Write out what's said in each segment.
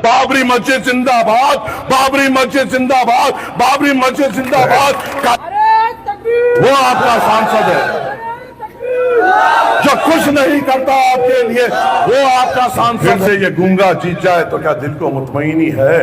बाबरी मस्जिद जिंदाबाद, बाबरी मस्जिद जिंदाबाद, बाबरी मस्जिद जिंदाबाद। वो आपका सांसद है जो कुछ नहीं करता आपके लिए, वो आपका सांसद से ये गूंगा जीत जाए तो क्या दिल को मुतमईनी है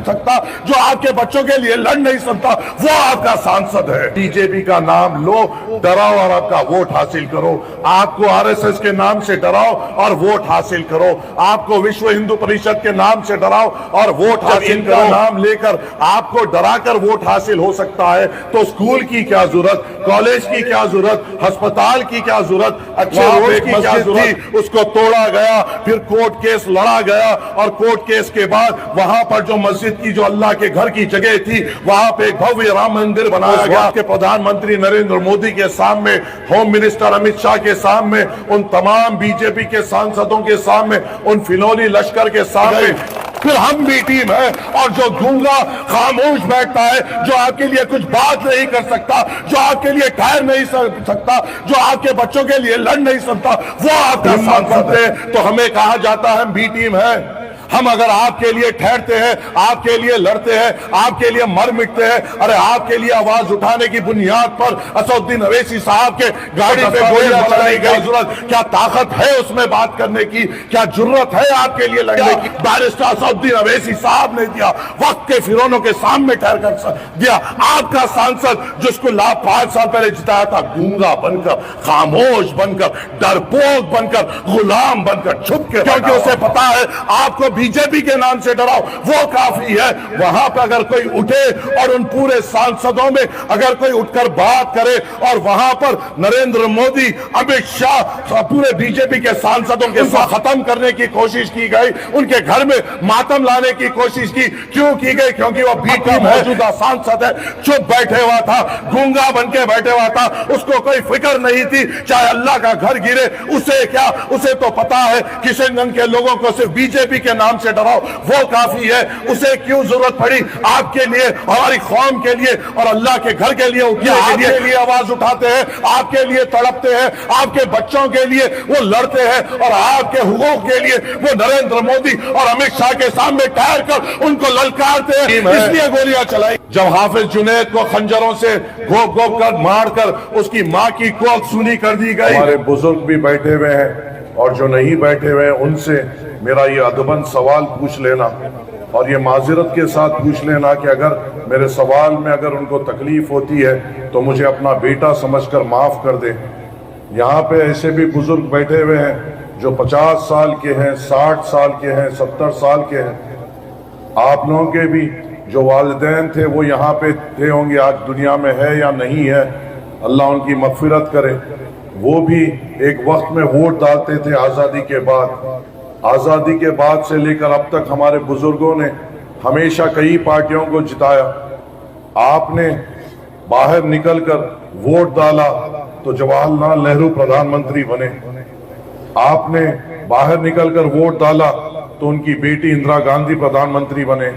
सकता? जो आपके बच्चों के लिए लड़ नहीं सकता, वो आपका सांसद है। बीजेपी का नाम लो, डराओ और आपका वोट हासिल करो। आपको आरएसएस के नाम से डराओ और वोट हासिल करो। आपको विश्व हिंदू परिषद के नाम से डराओ और वोट हासिल करो। नाम लेकर आपको डराकर वोट हासिल हो सकता है तो स्कूल की क्या जरूरत, कॉलेज की क्या जरूरत, अस्पताल की क्या जरूरत, अच्छे रोड की क्या जरूरत? उसको तोड़ा गया, फिर कोर्ट केस लड़ा गया और कोर्ट केस के बाद वहां पर जो मस्जिद की, जो अल्लाह के घर की जगह थी, वहां पे एक भव्य राम मंदिर बनाया गया। के प्रधानमंत्री नरेंद्र मोदी के सामने, होम मिनिस्टर अमित शाह के सामने, उन तमाम बीजेपी के सांसदों के सामने, उन फिनौली लश्कर के सामने फिर हम भी टीम है। और जो गूंगा खामोश बैठता है, जो आपके लिए कुछ बात नहीं कर सकता, जो आपके लिए ठहर नहीं सकता, जो आपके बच्चों के लिए लड़ नहीं सकता, वो आपका सांसद है। तो हमें कहा जाता है हम बी टीम है। हम अगर आपके लिए ठहरते हैं, आपके लिए लड़ते हैं, आपके लिए मर मिटते हैं, अरे आपके लिए आवाज उठाने की बुनियाद पर असदुद्दीन अवैसी साहब के गाड़ी पे गोलियां चलाई गई, जरूरत क्या ताकत है उसमें बात करने की? क्या जरूरत है आपके लिए लड़ने की? बैरिस्टर असदुद्दीन अवैसी साहब ने दिया, वक्त के फिरौनों के सामने ठहर कर दिया। आपका सांसद जिसको 5 साल पहले जिताया था, गूंगा बनकर, खामोश बनकर, डरपोक बनकर, गुलाम बनकर, छुप के, क्योंकि उसे पता है आपको बीजेपी के नाम से डराओ वो काफी है। वहां पर अगर कोई उठे और उन पूरे सांसदों में अगर कोई उठकर बात करे और वहां पर नरेंद्र मोदी, अमित शाह, पूरे बीजेपी के सांसदों के साथ खत्म करने की कोशिश की गई, उनके घर में मातम लाने की कोशिश की, क्यों की गई? क्योंकि वो बीजेपी मौजूदा सांसद है, चुप बैठे हुआ था, गूंगा बन के बैठे हुआ था, उसको कोई फिक्र नहीं थी चाहे अल्लाह का घर गिरे, उसे क्या? उसे तो पता है किशनगंज के लोगों को सिर्फ बीजेपी के नाम से डराओ वो काफी है। उसे क्यों जरूरत पड़ी आपके लिए, हमारी कौम के लिए और अल्लाह के घर के लिए उठने के लिए आवाज उठाते हैं, आपके लिए तड़पते हैं, आपके बच्चों के लिए वो लड़ते हैं और आपके हुकूक के लिए वो नरेंद्र मोदी और अमित शाह के सामने ठहर कर उनको ललकारते हैं, इसलिए गोलियां चलाई। जब हाफिज जुनैद को खंजरों से घोप घोप कर मार कर उसकी मां की कोख सूनी कर दी गई। हमारे बुजुर्ग भी बैठे हुए हैं और जो नहीं बैठे हुए हैं उनसे मेरा ये अदबन सवाल पूछ लेना और ये माजिरत के साथ पूछ लेना कि अगर मेरे सवाल में अगर उनको तकलीफ होती है तो मुझे अपना बेटा समझकर माफ कर दे। यहाँ पे ऐसे भी बुजुर्ग बैठे हुए हैं जो 50 साल के हैं, 60 साल के हैं, 70 साल के हैं। आप लोगों के भी जो वालिदैन थे वो यहाँ पे थे होंगे, आज दुनिया में है या नहीं है, अल्लाह उनकी मगफिरत करे। वो भी एक वक्त में वोट डालते थे आज़ादी के बाद। आज़ादी के बाद से लेकर अब तक हमारे बुजुर्गों ने हमेशा कई पार्टियों को जिताया। आपने बाहर निकलकर वोट डाला तो जवाहरलाल नेहरू प्रधानमंत्री बने। आपने बाहर निकलकर वोट डाला तो उनकी बेटी इंदिरा गांधी प्रधानमंत्री बने।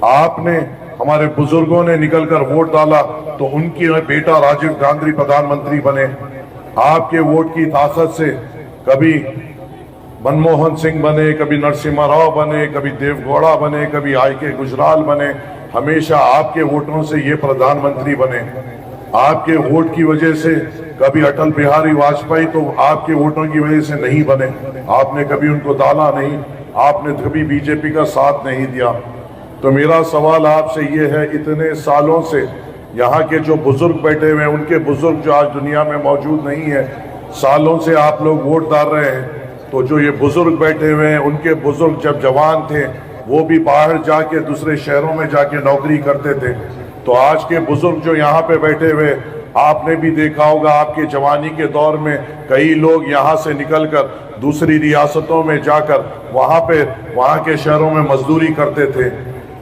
आपने, हमारे बुजुर्गों ने निकलकर वोट डाला तो उनकी बेटा राजीव गांधी प्रधानमंत्री बने। आपके वोट की ताकत से कभी मनमोहन सिंह बने, कभी नरसिम्हा राव बने, कभी देवगौड़ा बने, कभी आई.के. गुजराल बने। हमेशा आपके वोटों से ये प्रधानमंत्री बने। आपके वोट की वजह से कभी अटल बिहारी वाजपेयी तो आपके वोटों की वजह से नहीं बने। आपने कभी उनको डाला नहीं, आपने कभी बीजेपी का साथ नहीं दिया। तो मेरा सवाल आपसे ये है, इतने सालों से यहाँ के जो बुजुर्ग बैठे हुए हैं, उनके बुजुर्ग जो आज दुनिया में मौजूद नहीं है, सालों से आप लोग वोट डाल रहे हैं, तो जो ये बुजुर्ग बैठे हुए हैं, उनके बुजुर्ग जब जवान थे वो भी बाहर जाके दूसरे शहरों में जाके नौकरी करते थे। तो आज के बुजुर्ग जो यहाँ पे बैठे हुए, आपने भी देखा होगा आपके जवानी के दौर में कई लोग यहाँ से निकलकर दूसरी रियासतों में जाकर वहाँ के शहरों में मजदूरी करते थे।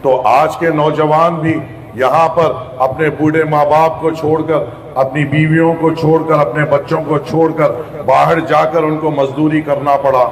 तो आज के नौजवान भी यहाँ पर अपने बूढ़े माँ बाप को छोड़कर, अपनी बीवियों को छोड़कर, अपने बच्चों को छोड़कर बाहर जाकर उनको मजदूरी करना पड़ा।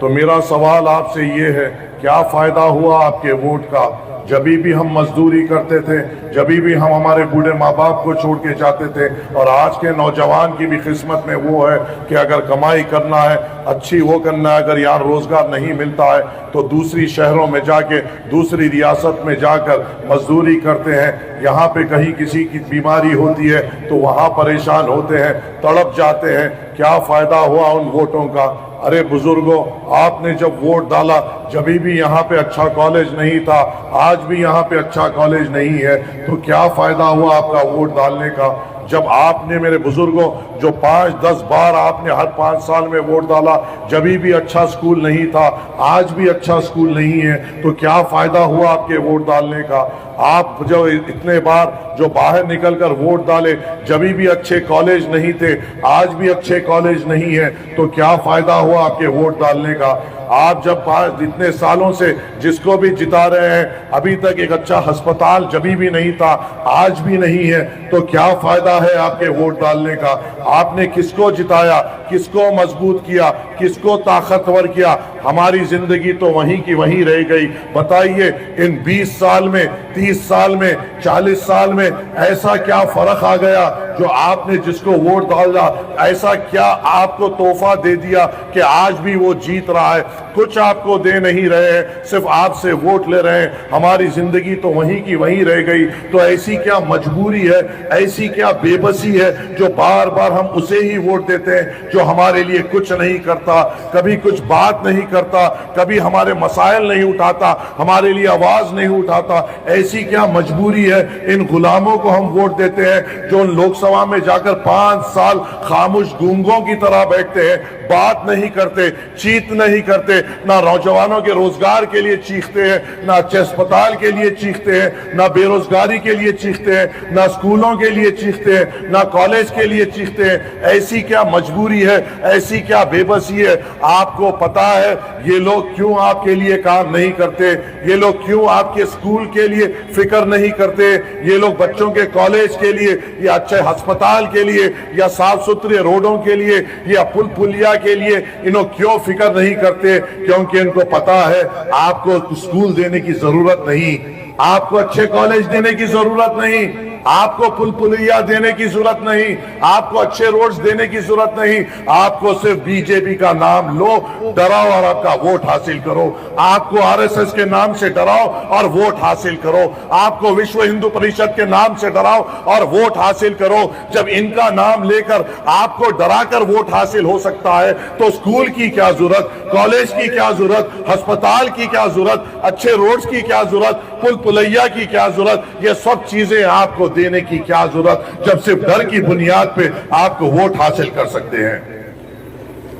तो मेरा सवाल आपसे ये है, क्या फायदा हुआ आपके वोट का जभी भी हम मजदूरी करते थे, जभी भी हम हमारे बूढ़े माँ बाप को छोड़ के जाते थे। और आज के नौजवान की भी किस्मत में वो है कि अगर कमाई करना है, अच्छी वो करना है, अगर यहाँ रोजगार नहीं मिलता है तो दूसरी शहरों में जाके, दूसरी रियासत में जाकर मजदूरी करते हैं। यहाँ पे कहीं किसी की बीमारी होती है तो वहाँ परेशान होते हैं, तड़प जाते हैं। क्या फायदा हुआ उन वोटों का? अरे बुजुर्गों, आपने जब वोट डाला, जभी भी यहाँ पे अच्छा कॉलेज नहीं था, आज भी यहाँ पे अच्छा कॉलेज नहीं है, तो क्या फायदा हुआ आपका वोट डालने का? जब आपने, मेरे बुजुर्गों, जो 5-10 बार आपने हर 5 साल में वोट डाला, जभी भी अच्छा स्कूल नहीं था, आज भी अच्छा स्कूल नहीं है, तो क्या फायदा हुआ आपके वोट डालने का? आप जो इतने बार जो बाहर निकलकर वोट डाले, जभी भी अच्छे कॉलेज नहीं थे, आज भी अच्छे कॉलेज नहीं है, तो क्या फायदा हुआ आपके वोट डालने का? आप जब इतने सालों से जिसको भी जिता रहे हैं, अभी तक एक अच्छा अस्पताल जभी भी नहीं था, आज भी नहीं है, तो क्या फायदा है आपके वोट डालने का? आपने किसको जिताया, किसको मजबूत किया, किसको ताकतवर किया? हमारी जिंदगी तो वहीं की वहीं रह गई। बताइए, इन 20 साल में, 30 साल में, 40 साल में ऐसा क्या फर्क आ गया जो आपने जिसको वोट डाला, ऐसा क्या आपको तोहफा दे दिया कि आज भी वो जीत रहा है? कुछ आपको दे नहीं रहे हैं, सिर्फ आपसे वोट ले रहे हैं। हमारी जिंदगी तो वहीं की वहीं रह गई। तो ऐसी क्या मजबूरी है, ऐसी क्या बेबसी है जो बार बार हम उसे ही वोट देते हैं जो हमारे लिए कुछ नहीं करता, कभी कुछ बात नहीं करता, कभी हमारे मसाइल नहीं उठाता, हमारे लिए आवाज नहीं उठाता? ऐसी क्या मजबूरी है? इन गुलामों को हम वोट देते हैं जो लोकसभा में जाकर 5 साल खामोश गूंगों की तरह बैठते हैं, बात नहीं करते, चीत नहीं करते, ना नौजवानों के रोजगार के लिए चीखते हैं, ना अच्छे अस्पताल के लिए चीखते हैं, ना बेरोजगारी के लिए चीखते हैं, ना स्कूलों के लिए चीखते हैं, ना कॉलेज के लिए चीखते हैं। ऐसी क्या मजबूरी है, ऐसी क्या बेबसी है? आपको पता है ये लोग क्यों आपके लिए काम नहीं करते? ये लोग क्यों आपके स्कूल के लिए फिक्र नहीं करते? ये लोग बच्चों के कॉलेज के लिए, या अच्छे अस्पताल के लिए, या साफ सुथरे रोडों के लिए, या पुल पुलिया के लिए इन्हों क्यों फिक्र नहीं करते? क्योंकि इनको पता है आपको स्कूल देने की जरूरत नहीं, आपको अच्छे कॉलेज देने की जरूरत नहीं, आपको पुल पुलिया देने की जरूरत नहीं, आपको अच्छे रोड्स देने की जरूरत नहीं। आपको सिर्फ बीजेपी का नाम लो, डराओ और आपका वोट हासिल करो। आपको आरएसएस के नाम से डराओ और वोट हासिल करो। आपको विश्व हिंदू परिषद के नाम से डराओ और वोट हासिल करो। जब इनका नाम लेकर आपको डराकर वोट हासिल हो सकता है, तो स्कूल की क्या जरूरत, कॉलेज की क्या जरूरत, अस्पताल की क्या जरूरत, अच्छे रोड्स की क्या जरूरत, पुल पुलिया की क्या जरूरत? ये सब चीजें आपको देने की क्या जरूरत, जब सिर्फ डर की बुनियाद पे आपको वोट हासिल कर सकते हैं?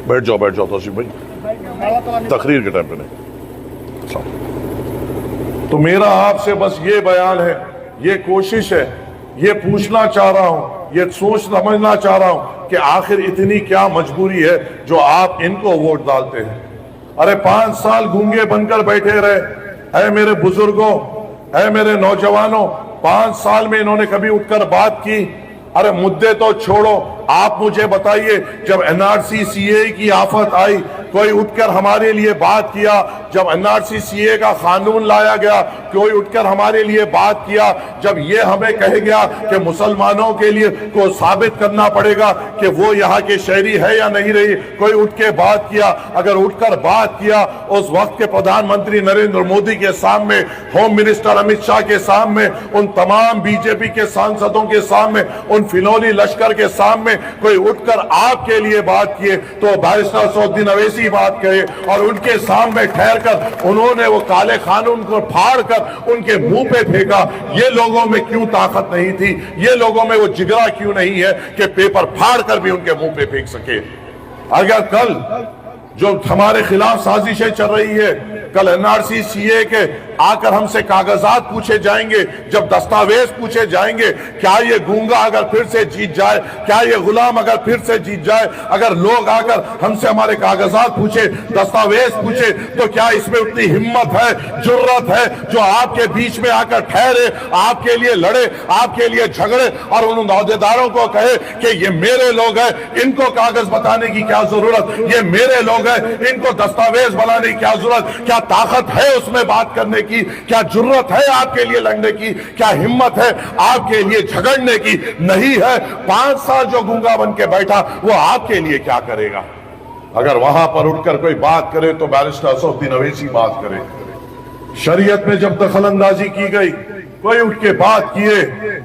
बैठ जाओ तौसीफ भाई, तकरीर के टाइम पे नहीं। तो मेरा आपसे बस ये बयान है, ये कोशिश है, ये पूछना चाह रहा हूं, ये सोच समझना चाह रहा हूं कि आखिर इतनी क्या मजबूरी है जो आप इनको वोट डालते हैं? अरे 5 साल गूंगे बनकर बैठे रहे। ऐ मेरे बुजुर्गों, ऐ मेरे नौजवानों, 5 साल में इन्होंने कभी उठकर बात की? अरे मुद्दे तो छोड़ो, आप मुझे बताइए, जब एनआरसी सीए की आफत आई, कोई उठकर हमारे लिए बात किया? जब एनआरसी सीए का कानून लाया गया, कोई उठकर हमारे लिए बात किया? जब ये हमें कह गया कि मुसलमानों के लिए को साबित करना पड़ेगा कि वो यहाँ के शहरी है या नहीं रही, कोई उठ के बात किया? अगर उठकर बात किया उस वक्त के प्रधानमंत्री नरेंद्र मोदी के सामने, होम मिनिस्टर अमित शाह के सामने, उन तमाम बीजेपी के सांसदों के सामने, उन फिनोली लश्कर के सामने कोई उठकर आपके लिए बात किए तो बैरिस्टर असदुद्दीन अवैसी बात कहे और उनके सामने ठहर कर उन्होंने वो काले कानून को फाड़ कर उनके मुंह पे फेंका? ये लोगों में क्यों ताकत नहीं थी? ये लोगों में वो जिगरा क्यों नहीं है कि पेपर फाड़ कर भी उनके मुंह पे फेंक सके? अगर कल जो हमारे खिलाफ साजिशें चल रही है, कल एनआरसी सीए के आकर हमसे कागजात पूछे जाएंगे, जब दस्तावेज पूछे जाएंगे, क्या ये गूंगा अगर फिर से जीत जाए, क्या ये गुलाम अगर फिर से जीत जाए, अगर लोग आकर हमसे हमारे कागजात पूछे, दस्तावेज पूछे, तो क्या इसमें उतनी हिम्मत है, जुर्रत है जो आपके बीच में आकर ठहरे, आपके लिए लड़े, आपके लिए झगड़े और उन अहदेदारों को कहे कि ये मेरे लोग हैं, इनको कागज बताने की क्या जरूरत, ये मेरे लोग हैं, इनको दस्तावेज बनाने की क्या जरूरत? क्या طاقت ہے اس میں بات کرنے کی؟ کیا جرت ہے آپ کے لیے لڑنے کی؟ کیا ہمت ہے آپ کے لیے جھگڑنے کی؟ نہیں ہے۔ 5 سال جو گونگا بن کے بیٹھا وہ آپ کے لیے کیا کرے گا؟ اگر وہاں پر اٹھ کر کوئی بات کرے تو بیرسٹر اسد الدین اویسی بات کرے۔ شریعت میں جب دخل اندازی کی گئی کوئی اٹھ کے بات کیے؟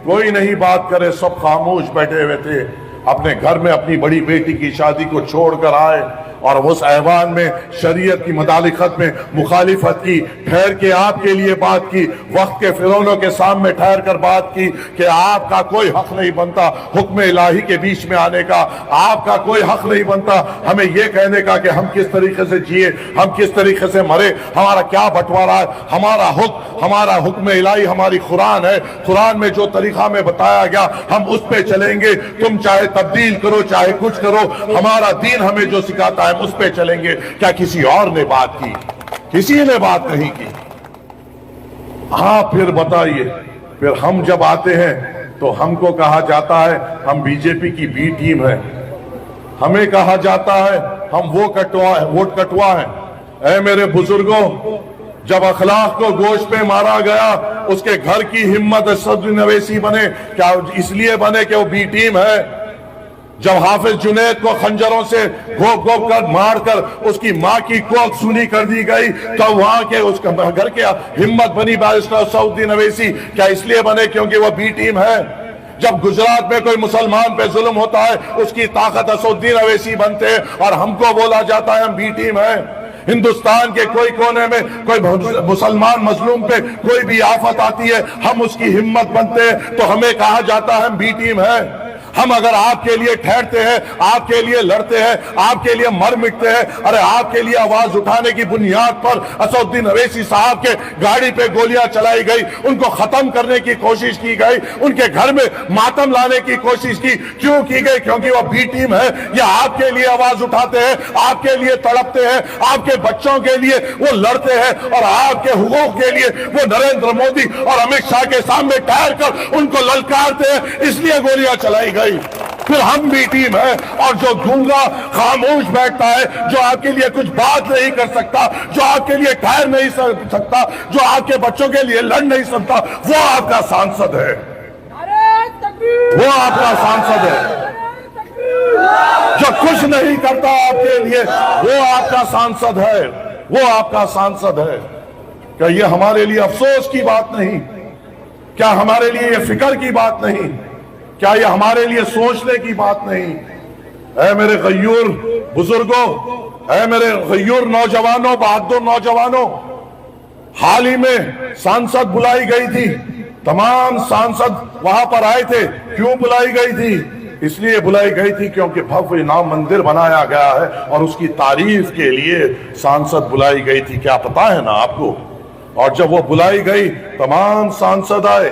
کوئی نہیں بات کرے، سب خاموش بیٹھے ہوئے تھے۔ اپنے گھر میں اپنی بڑی بیٹی کی شادی کو چھوڑ کر آئے اور اس ایوان میں شریعت کی مدالخت میں مخالفت کی، ٹھہر کے آپ کے لیے بات کی، وقت کے فرعونوں کے سامنے ٹھہر کر بات کی کہ آپ کا کوئی حق نہیں بنتا حکم الہی کے بیچ میں آنے کا، آپ کا کوئی حق نہیں بنتا ہمیں یہ کہنے کا کہ ہم کس طریقے سے جیے، ہم کس طریقے سے مرے، ہمارا کیا بٹوارا ہے۔ ہمارا حکم الہی ہماری قرآن ہے، قرآن میں جو طریقہ میں بتایا گیا ہم اس پہ چلیں گے، تم چاہے تبدیل کرو چاہے کچھ کرو، ہمارا دین ہمیں جو سکھاتا ہے ہم اس پہ چلیں گے۔ کیا کسی اور نے بات کی؟ کسی نے بات نہیں کی۔ ہاں پھر بتائیے، پھر ہم جب آتے ہیں تو ہم کو کہا جاتا ہے ہم بی جے پی کی بی ٹیم ہے، ہمیں کہا جاتا ہے ہم ووٹ کٹوا ہیں۔ اے میرے بزرگوں، جب اخلاق کو گوشت پہ مارا گیا اس کے گھر کی ہمت اسد الدین اویسی بنے، کیا اس لیے بنے کہ وہ بی ٹیم ہے؟ جب حافظ جنید کو خنجروں سے گھوپ گھوپ کر مار کر اس کی ماں کی کوکھ سونی کر دی گئی تو وہاں کے اس گھر کے ہمت بنی بیرسٹر اسد الدین اویسی، کیا اس لیے بنے کیونکہ وہ بی ٹیم ہے؟ جب گجرات میں کوئی مسلمان پہ ظلم ہوتا ہے اس کی طاقت اسد الدین اویسی بنتے ہیں اور ہم کو بولا جاتا ہے ہم بی ٹیم ہے۔ ہندوستان کے کوئی کونے میں کوئی مسلمان مظلوم پہ کوئی بھی آفت آتی ہے ہم اس کی ہمت بنتے ہیں تو ہمیں کہا جاتا ہے ہم بی ٹیم ہے۔ ہم اگر آپ کے لیے ٹھہرتے ہیں، آپ کے لیے لڑتے ہیں، آپ کے لیے مر مٹتے ہیں، ارے آپ کے لیے آواز اٹھانے کی بنیاد پر اسد الدین اویسی صاحب کے گاڑی پہ گولیاں چلائی گئی، ان کو ختم کرنے کی کوشش کی گئی، ان کے گھر میں ماتم لانے کی کوشش کیوں کی گئی؟ کیونکہ وہ بی ٹیم ہے۔ یا آپ کے لیے آواز اٹھاتے ہیں، آپ کے لیے تڑپتے ہیں، آپ کے بچوں کے لیے وہ لڑتے ہیں اور آپ کے حقوق کے لیے وہ نریندر مودی اور امت شاہ کے سامنے ٹھہر کر ان کو للکارتے ہیں، اس لیے گولیاں چلائی گئی۔ پھر ہم بھی ٹیم ہے۔ اور جو گونگا خاموش بیٹھتا ہے، جو آپ کے لیے کچھ بات نہیں کر سکتا، جو آپ کے لیے ٹھہر نہیں سکتا، جو آپ کے بچوں کے لیے لڑ نہیں سکتا، وہ آپ کا سانسد ہے، وہ آپ کا سانسد ہے۔ جو کچھ نہیں کرتا آپ کے لیے وہ آپ کا سانسد ہے، وہ آپ کا سانسد ہے۔ کیا یہ ہمارے لیے افسوس کی بات نہیں؟ کیا ہمارے لیے یہ فکر کی بات نہیں؟ کیا یہ ہمارے لیے سوچنے کی بات نہیں؟ اے میرے غیور بزرگوں، اے میرے غیور نوجوانوں، بہادر نوجوانوں، حال ہی میں سانسد بلائی گئی تھی، تمام سانسد وہاں پر آئے تھے۔ کیوں بلائی گئی تھی؟ اس لیے بلائی گئی تھی کیونکہ بھویہ نام مندر بنایا گیا ہے اور اس کی تعریف کے لیے سانسد بلائی گئی تھی۔ کیا پتا ہے نا آپ کو؟ اور جب وہ بلائی گئی تمام سانسد آئے،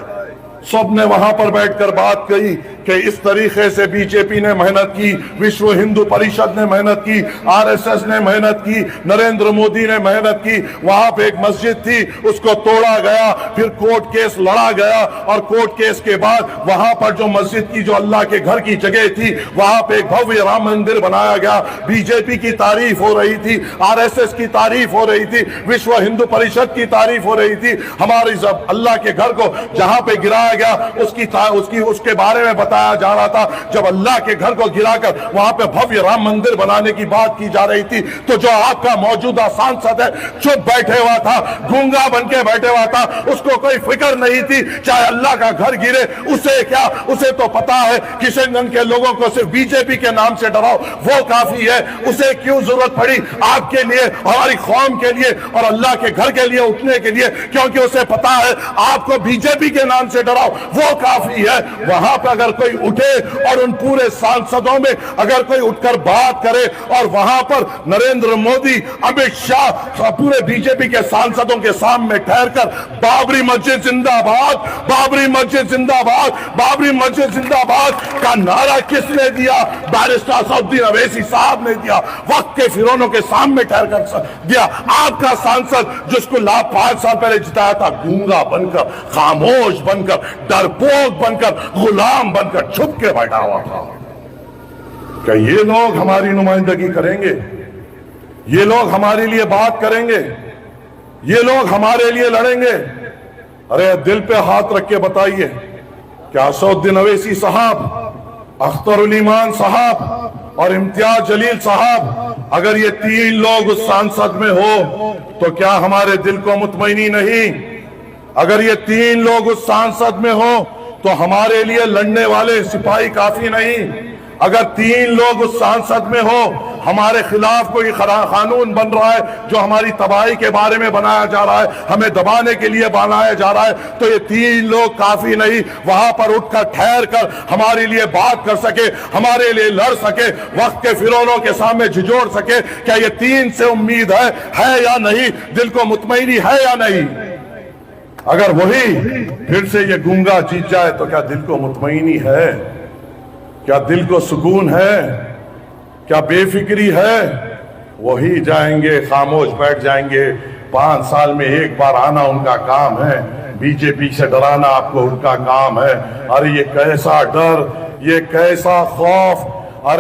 سب نے وہاں پر بیٹھ کر بات کہی کہ اس طریقے سے بی جے پی نے محنت کی، وشو ہندو پریشد نے محنت کی، آر ایس ایس نے محنت کی، نریندر مودی نے محنت کی۔ وہاں پہ ایک مسجد تھی، اس کو توڑا گیا، پھر کورٹ کیس لڑا گیا اور کورٹ کیس کے بعد وہاں پر جو مسجد کی جو اللہ کے گھر کی جگہ تھی وہاں پہ ایک بھویہ رام مندر بنایا گیا۔ بی جے پی کی تعریف ہو رہی تھی، آر ایس ایس کی تعریف ہو رہی تھی، وشو ہندو پریشد کی تعریف ہو رہی تھی۔ ہماری اللہ کے گھر کو جہاں پہ گرایا گیا اس کے بارے میں بتایا جا رہا تھا۔ جب اللہ کے گھر کو گرا کر وہاں پہ بھویہ رام مندر بنانے کی بات کی جا رہی تھی تو جو آپ کا موجودہ سانسد ہے چپ بیٹھے ہوا تھا، گونگا بن کے بیٹھے ہوا تھا، اس کو کوئی فکر نہیں تھی چاہے اللہ کا گھر گرے اسے کیا، اسے تو پتا ہے کشن گنج کے لوگوں کو صرف بی جے پی کے نام سے ڈراؤ وہ کافی ہے، اسے کیوں ضرورت پڑی آپ کے لیے، ہماری قوم کے لیے اور اللہ کے گھر کے لیے اٹھنے کے لیے؟ کیونکہ اسے پتا ہے آپ کو بی جے پی کے نام سے ڈراؤ وہ کافی ہے۔ وہاں پہ اگر کوئی اٹھے اور ان پورے سانسدوں میں اگر کوئی اٹھ کر بات کرے اور وہاں پر نریندر مودی، امت شاہ، پورے بی جے پی کے سانسدوں کے سامنے ٹھہر کر بابری مسجد زندہ باد، بابری مسجد زندہ باد، بابری مسجد زندہ باد کا نعرہ کس نے دیا؟ بیرسٹر اسد الدین اویسی صاحب نے دیا، وقت کے فرعونوں کے سامنے ٹھہر کر دیا۔ آپ کا سانسد جس کو 5 سال پہلے جتایا تھا، گونگا بن کر، خاموش بن کر، ڈرپوک بن کر، غلام بن کر چھپ کے بیٹھا ہوا تھا۔ کیا یہ لوگ ہماری نمائندگی کریں گے؟ یہ لوگ ہمارے لیے بات کریں گے؟ یہ لوگ ہمارے لیے لڑیں گے. ارے دل پہ ہاتھ رکھ کے بتائیے کہ اسد الدین اویسی صاحب، اختر الایمان صاحب اور امتیاز جلیل صاحب اگر یہ تین لوگ اس سانسد میں ہو تو کیا ہمارے دل کو مطمئنی نہیں؟ اگر یہ تین لوگ اس سانسد میں ہو تو ہمارے لیے لڑنے والے سپاہی کافی نہیں؟ اگر تین لوگ اس سانسد میں ہو، ہمارے خلاف کوئی قانون بن رہا ہے جو ہماری تباہی کے بارے میں بنایا جا رہا ہے، ہمیں دبانے کے لیے بنایا جا رہا ہے، تو یہ تین لوگ کافی نہیں وہاں پر اٹھ کر ٹھہر کر ہمارے لیے بات کر سکے، ہمارے لیے لڑ سکے، وقت کے فرعونوں کے سامنے جھجوڑ سکے؟ کیا یہ تین سے امید ہے یا نہیں؟ دل کو مطمئنی ہے یا نہیں؟ اگر وہی پھر سے یہ گونگا جیت جائے تو کیا دل کو مطمئنی ہے؟ کیا دل کو سکون ہے؟ کیا بے فکری ہے؟ وہی جائیں گے، خاموش بیٹھ جائیں گے. 5 سال میں ایک بار آنا ان کا کام ہے، بی جے پی سے ڈرانا آپ کو ان کا کام ہے. ارے یہ کیسا ڈر، یہ کیسا خوف! ارے